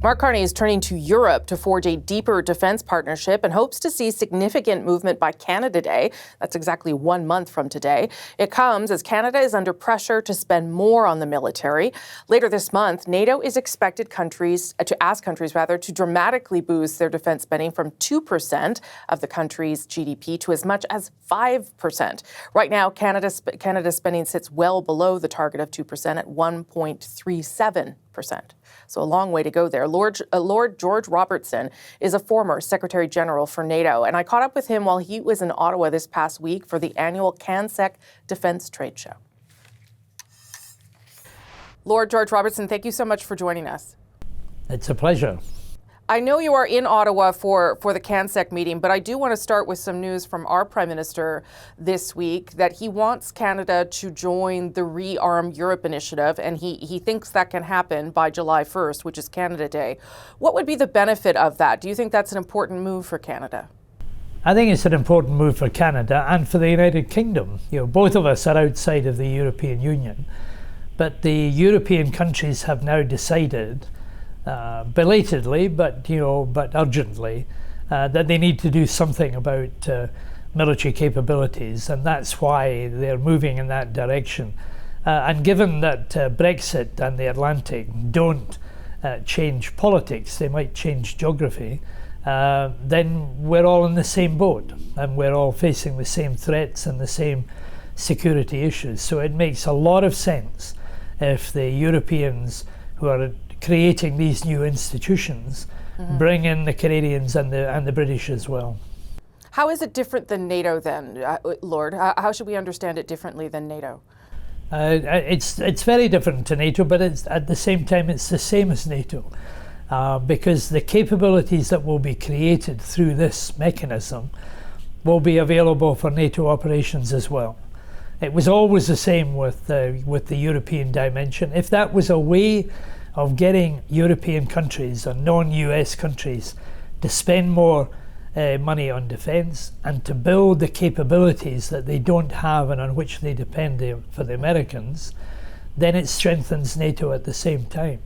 Mark Carney is turning to Europe to forge a deeper defense partnership and hopes to see significant movement by Canada Day. That's exactly 1 month from today. It comes as Canada is under pressure to spend more on the military. Later this month, NATO is expected to ask countries to dramatically boost their defense spending from 2% of the country's GDP to as much as 5%. Right now, Canada's spending sits well below the target of 2% at 1.37%. So a long way to go there. Lord George Robertson is a former Secretary General for NATO, and I caught up with him while he was in Ottawa this past week for the annual CanSec Defence Trade Show. Lord George Robertson, thank you so much for joining us. It's a pleasure. I know you are in Ottawa for the CanSec meeting, but I do want to start with some news from our Prime Minister this week that he wants Canada to join the ReArm Europe initiative, and he thinks that can happen by July 1st, which is Canada Day. What would be the benefit of that? Do you think that's an important move for Canada? I think it's an important move for Canada and for the United Kingdom. Both of us are outside of the European Union, but the European countries have now decided belatedly, but urgently, that they need to do something about military capabilities, and that's why they're moving in that direction. And given that Brexit and the Atlantic don't change politics, they might change geography, then we're all in the same boat, and we're all facing the same threats and the same security issues. So it makes a lot of sense if the Europeans who are creating these new institutions bring in the Canadians and the British as well. How is it different than NATO then, Lord? How should we understand it differently than NATO? It's very different to NATO, but at the same time it's the same as NATO, because the capabilities that will be created through this mechanism will be available for NATO operations as well. It was always the same with the European dimension. If that was a way of getting European countries or non-US countries to spend more money on defence and to build the capabilities that they don't have and on which they depend for the Americans, then it strengthens NATO at the same time.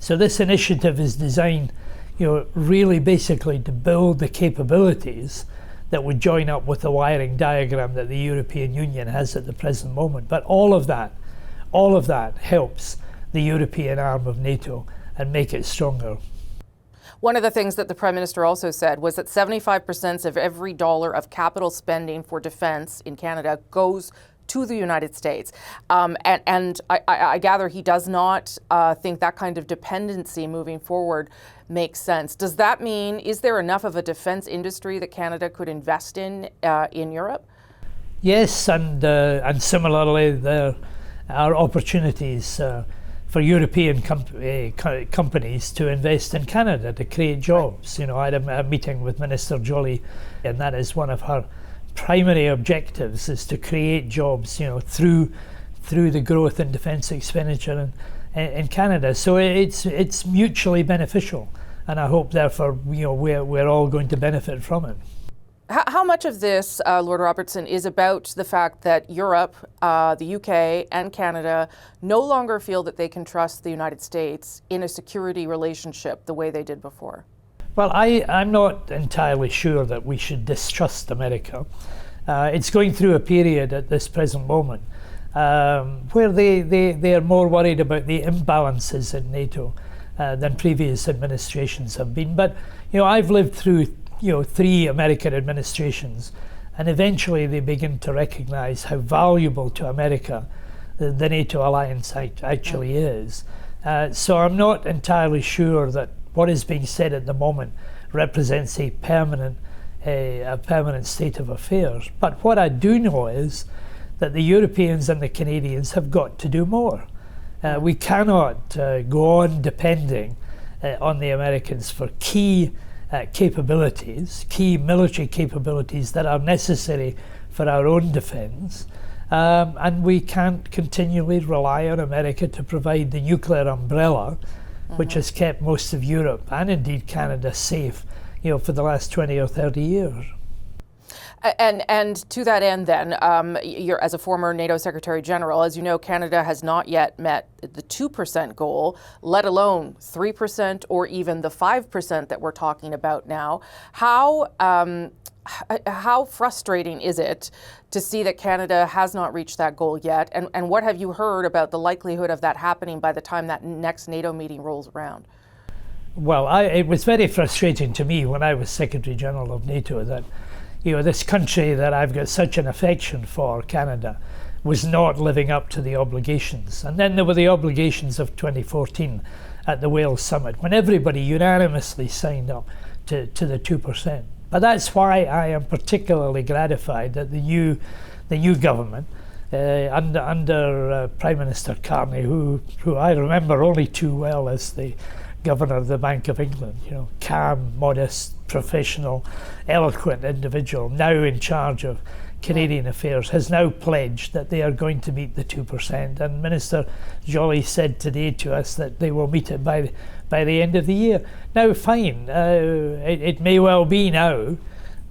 So this initiative is designed, really basically to build the capabilities that would join up with the wiring diagram that the European Union has at the present moment. But all of that helps the European arm of NATO and make it stronger. One of the things that the Prime Minister also said was that 75% of every dollar of capital spending for defence in Canada goes to the United States. And I gather he does not think that kind of dependency moving forward makes sense. Does that mean, is there enough of a defence industry that Canada could invest in Europe? Yes, and similarly there are opportunities for European companies to invest in Canada to create jobs. I had a meeting with Minister Joly, and that is one of her primary objectives, is to create jobs, through the growth in defence expenditure in Canada. So it's mutually beneficial, and I hope therefore we're all going to benefit from it. How much of this, Lord Robertson, is about the fact that Europe, the UK and Canada no longer feel that they can trust the United States in a security relationship the way they did before? Well, I'm not entirely sure that we should distrust America. It's going through a period at this present moment where they are more worried about the imbalances in NATO than previous administrations have been. But I've lived through 3 American administrations, and eventually they begin to recognize how valuable to America the NATO alliance actually is. So I'm not entirely sure that what is being said at the moment represents a permanent state of affairs. But what I do know is that the Europeans and the Canadians have got to do more. We cannot go on depending on the Americans for key capabilities, key military capabilities that are necessary for our own defence, and we can't continually rely on America to provide the nuclear umbrella, which has kept most of Europe and indeed Canada safe, for the last 20 or 30 years. And to that end, then, you're, as a former NATO Secretary General, as you know, Canada has not yet met the 2% goal, let alone 3% or even the 5% that we're talking about now. How frustrating is it to see that Canada has not reached that goal yet? And what have you heard about the likelihood of that happening by the time that next NATO meeting rolls around? Well, it was very frustrating to me when I was Secretary General of NATO that, this country that I've got such an affection for, Canada, was not living up to the obligations. And then there were the obligations of 2014 at the Wales Summit, when everybody unanimously signed up to the 2%. But that's why I am particularly gratified that the new government, under Prime Minister Carney, who I remember only too well as the Governor of the Bank of England, calm, modest, professional, eloquent individual, now in charge of Canadian affairs, has now pledged that they are going to meet the 2%. And Minister Joly said today to us that they will meet it by the end of the year. Now, fine, it may well be now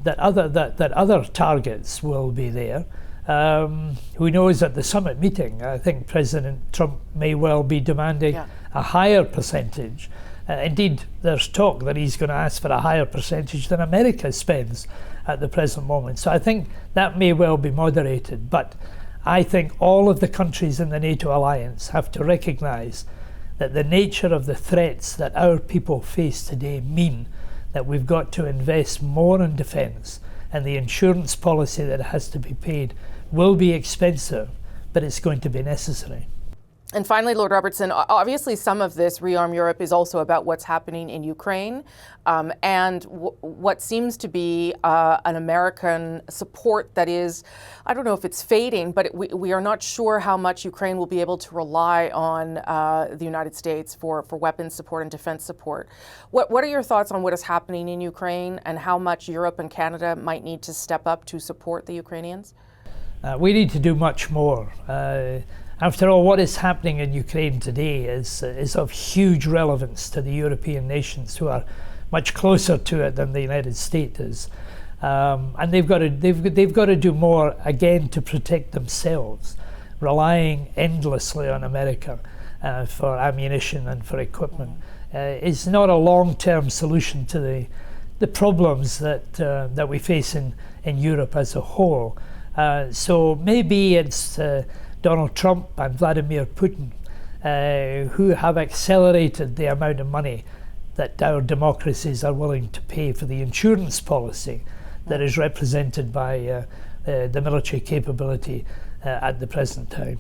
that other targets will be there. Who knows, at the summit meeting, I think President Trump may well be demanding a higher percentage. Indeed, there's talk that he's going to ask for a higher percentage than America spends at the present moment. So I think that may well be moderated. But I think all of the countries in the NATO alliance have to recognise that the nature of the threats that our people face today mean that we've got to invest more in defence, and the insurance policy that has to be paid will be expensive, but it's going to be necessary. And finally, Lord Robertson, obviously some of this ReArm Europe is also about what's happening in Ukraine and what seems to be an American support that is, I don't know if it's fading, but we are not sure how much Ukraine will be able to rely on the United States for weapons support and defense support. What are your thoughts on what is happening in Ukraine and how much Europe and Canada might need to step up to support the Ukrainians? We need to do much more. After all, what is happening in Ukraine today is of huge relevance to the European nations, who are much closer to it than the United States is, and they've got to do more again to protect themselves, relying endlessly on America for ammunition and for equipment. Is not a long-term solution to the problems that we face in Europe as a whole. So maybe it's Donald Trump and Vladimir Putin who have accelerated the amount of money that our democracies are willing to pay for the insurance policy that is represented by the military capability at the present time.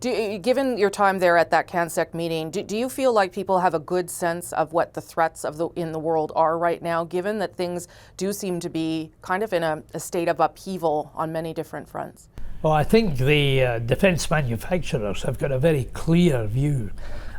Given your time there at that CANSEC meeting, do you feel like people have a good sense of what the threats in the world are right now, given that things do seem to be kind of in a state of upheaval on many different fronts? Well, I think the defence manufacturers have got a very clear view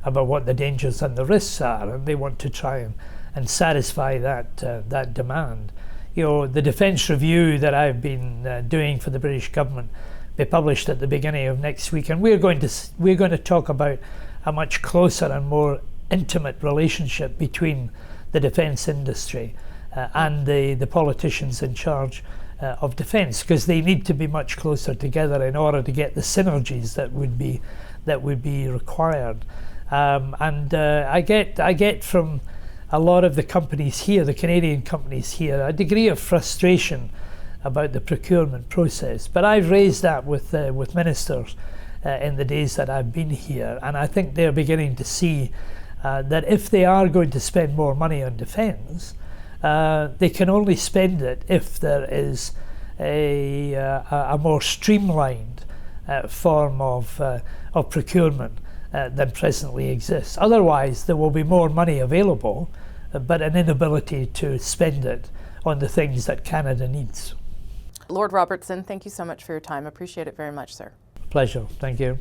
about what the dangers and the risks are, and they want to try and satisfy that demand. The defence review that I've been doing for the British government be published at the beginning of next week, and we're going to talk about a much closer and more intimate relationship between the defence industry and the politicians in charge of defence, because they need to be much closer together in order to get the synergies that would be required. I get from a lot of the companies here, the Canadian companies here, a degree of frustration about the procurement process. But I've raised that with ministers in the days that I've been here, and I think they're beginning to see that if they are going to spend more money on defence, they can only spend it if there is a more streamlined form of procurement than presently exists. Otherwise, there will be more money available, but an inability to spend it on the things that Canada needs. Lord Robertson, thank you so much for your time. Appreciate it very much, sir. Pleasure. Thank you.